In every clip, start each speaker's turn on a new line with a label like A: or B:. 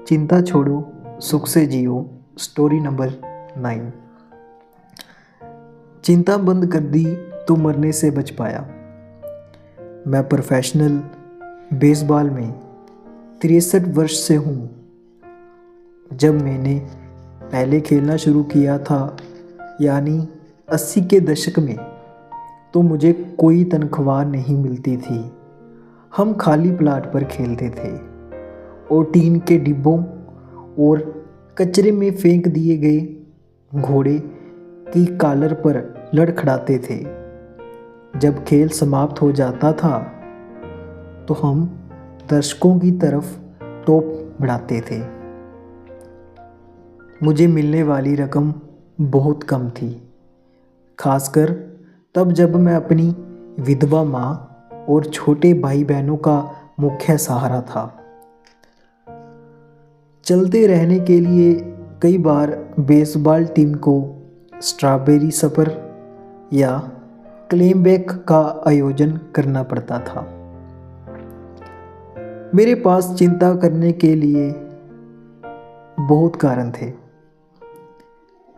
A: चिंता छोड़ो, सुख से जियो। Story number 9। चिंता बंद कर दी तो मरने से बच पाया। मैं प्रोफेशनल बेसबॉल में 63 वर्ष से हूँ। जब मैंने पहले खेलना शुरू किया था, यानी 80 के दशक में, तो मुझे कोई तनख्वाह नहीं मिलती थी। हम खाली प्लाट पर खेलते थे और टीन के डिब्बों और कचरे में फेंक दिए गए घोड़े की कॉलर पर लड़खड़ाते थे। जब खेल समाप्त हो जाता था तो हम दर्शकों की तरफ टोप बढ़ाते थे। मुझे मिलने वाली रकम बहुत कम थी, खासकर तब जब मैं अपनी विधवा माँ और छोटे भाई बहनों का मुख्य सहारा था। चलते रहने के लिए कई बार बेसबॉल टीम को स्ट्रॉबेरी सफर या क्लेम बैक का आयोजन करना पड़ता था। मेरे पास चिंता करने के लिए बहुत कारण थे।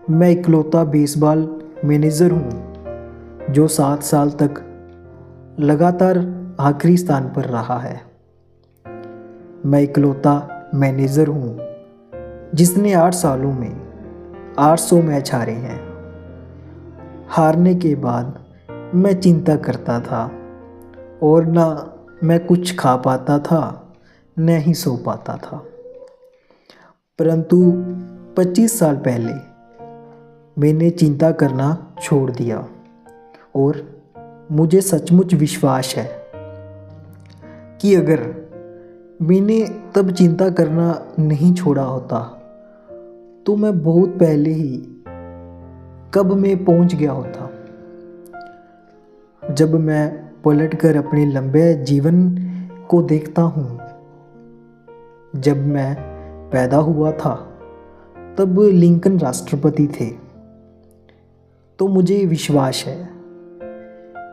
A: मैं इकलौता बेसबॉल मैनेजर हूँ जो 7 साल तक लगातार आखिरी स्थान पर रहा है। मैं इकलौता मैनेजर हूँ जिसने 8 सालों में 800 मैच हारे हैं। हारने के बाद मैं चिंता करता था और ना मैं कुछ खा पाता था, न ही सो पाता था। परंतु 25 साल पहले मैंने चिंता करना छोड़ दिया और मुझे सचमुच विश्वास है कि अगर मैंने तब चिंता करना नहीं छोड़ा होता तो मैं बहुत पहले ही कब में पहुंच गया होता। जब मैं पलटकर अपने लंबे जीवन को देखता हूँ, जब मैं पैदा हुआ था तब लिंकन राष्ट्रपति थे, तो मुझे विश्वास है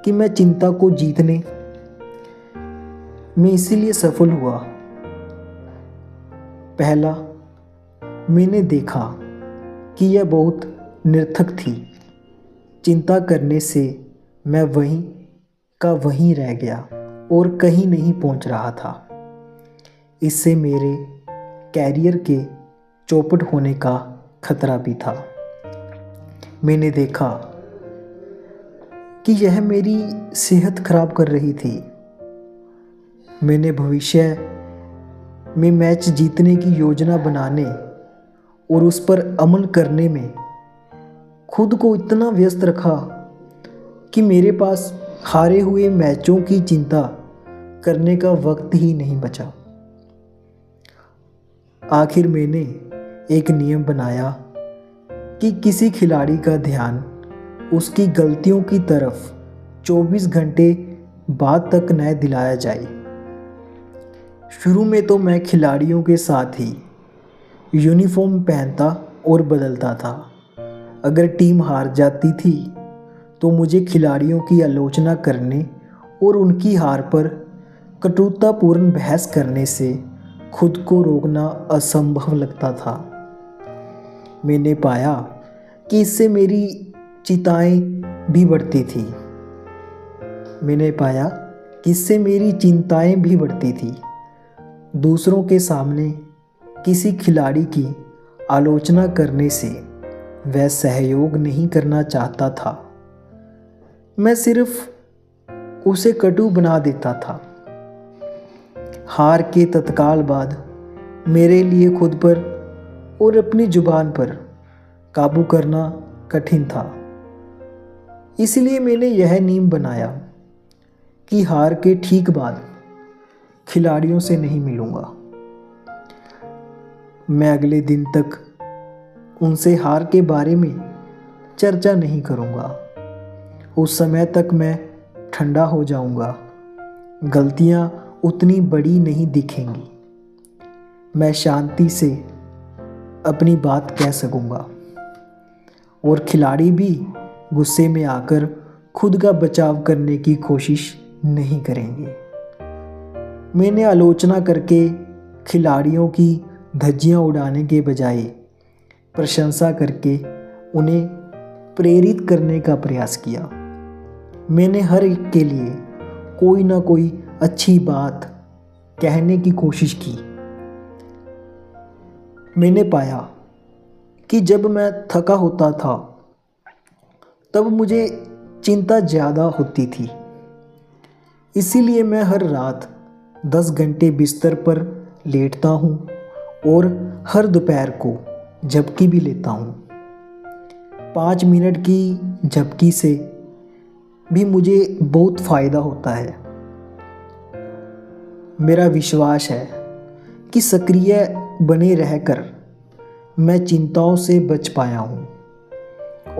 A: कि मैं चिंता को जीतने में इसीलिए सफल हुआ। पहला, मैंने देखा कि यह बहुत निरर्थक थी। चिंता करने से मैं वहीं का वहीं रह गया और कहीं नहीं पहुंच रहा था। इससे मेरे कैरियर के चौपट होने का खतरा भी था। मैंने देखा कि यह मेरी सेहत खराब कर रही थी। मैंने भविष्य में मैच जीतने की योजना बनाने और उस पर अमल करने में खुद को इतना व्यस्त रखा कि मेरे पास हारे हुए मैचों की चिंता करने का वक्त ही नहीं बचा। आखिर मैंने एक नियम बनाया कि किसी खिलाड़ी का ध्यान उसकी गलतियों की तरफ 24 घंटे बाद तक न दिलाया जाए। शुरू में तो मैं खिलाड़ियों के साथ ही यूनिफॉर्म पहनता और बदलता था। अगर टीम हार जाती थी तो मुझे खिलाड़ियों की आलोचना करने और उनकी हार पर कटुतापूर्ण बहस करने से खुद को रोकना असंभव लगता था। मैंने पाया कि इससे मेरी चिंताएं भी बढ़ती थी। दूसरों के सामने किसी खिलाड़ी की आलोचना करने से वह सहयोग नहीं करना चाहता था। मैं सिर्फ उसे कटु बना देता था। हार के तत्काल बाद मेरे लिए खुद पर और अपनी जुबान पर काबू करना कठिन था। इसलिए मैंने यह नियम बनाया कि हार के ठीक बाद खिलाड़ियों से नहीं मिलूंगा। मैं अगले दिन तक उनसे हार के बारे में चर्चा नहीं करूंगा। उस समय तक मैं ठंडा हो जाऊंगा। गलतियां उतनी बड़ी नहीं दिखेंगी। मैं शांति से अपनी बात कह सकूंगा और खिलाड़ी भी गुस्से में आकर खुद का बचाव करने की कोशिश नहीं करेंगे। मैंने आलोचना करके खिलाड़ियों की धज्जियां उड़ाने के बजाय प्रशंसा करके उन्हें प्रेरित करने का प्रयास किया। मैंने हर एक के लिए कोई ना कोई अच्छी बात कहने की कोशिश की। मैंने पाया कि जब मैं थका होता था तब मुझे चिंता ज़्यादा होती थी। इसीलिए मैं हर रात 10 घंटे बिस्तर पर लेटता हूँ और हर दोपहर को झपकी भी लेता हूँ। 5 मिनट की झपकी से भी मुझे बहुत फ़ायदा होता है। मेरा विश्वास है कि सक्रिय बने रहकर मैं चिंताओं से बच पाया हूँ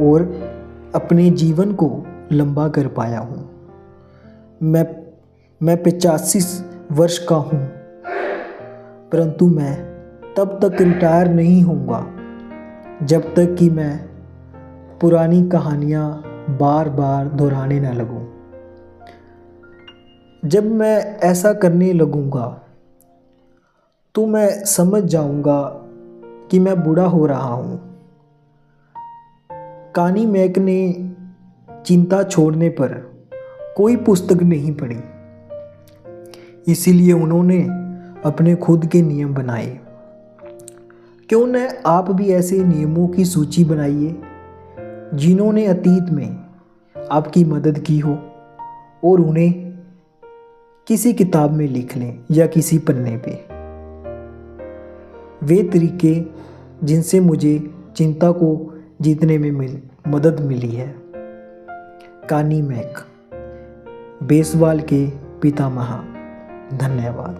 A: और अपने जीवन को लंबा कर पाया हूँ। मैं 85 वर्ष का हूँ, परंतु मैं तब तक रिटायर नहीं होऊंगा जब तक कि मैं पुरानी कहानियाँ बार बार दोहराने न लगूं। जब मैं ऐसा करने लगूंगा तो मैं समझ जाऊंगा कि मैं बूढ़ा हो रहा हूँ। कानी मैक ने चिंता छोड़ने पर कोई पुस्तक नहीं पढ़ी, इसीलिए उन्होंने अपने खुद के नियम बनाए। क्यों न आप भी ऐसे नियमों की सूची बनाइए जिन्होंने अतीत में आपकी मदद की हो और उन्हें किसी किताब में लिख लें या किसी पन्ने पे। वे तरीके जिनसे मुझे चिंता को जीतने में मदद मिली है। कानी मैक, बेसबॉल के पितामह। धन्यवाद।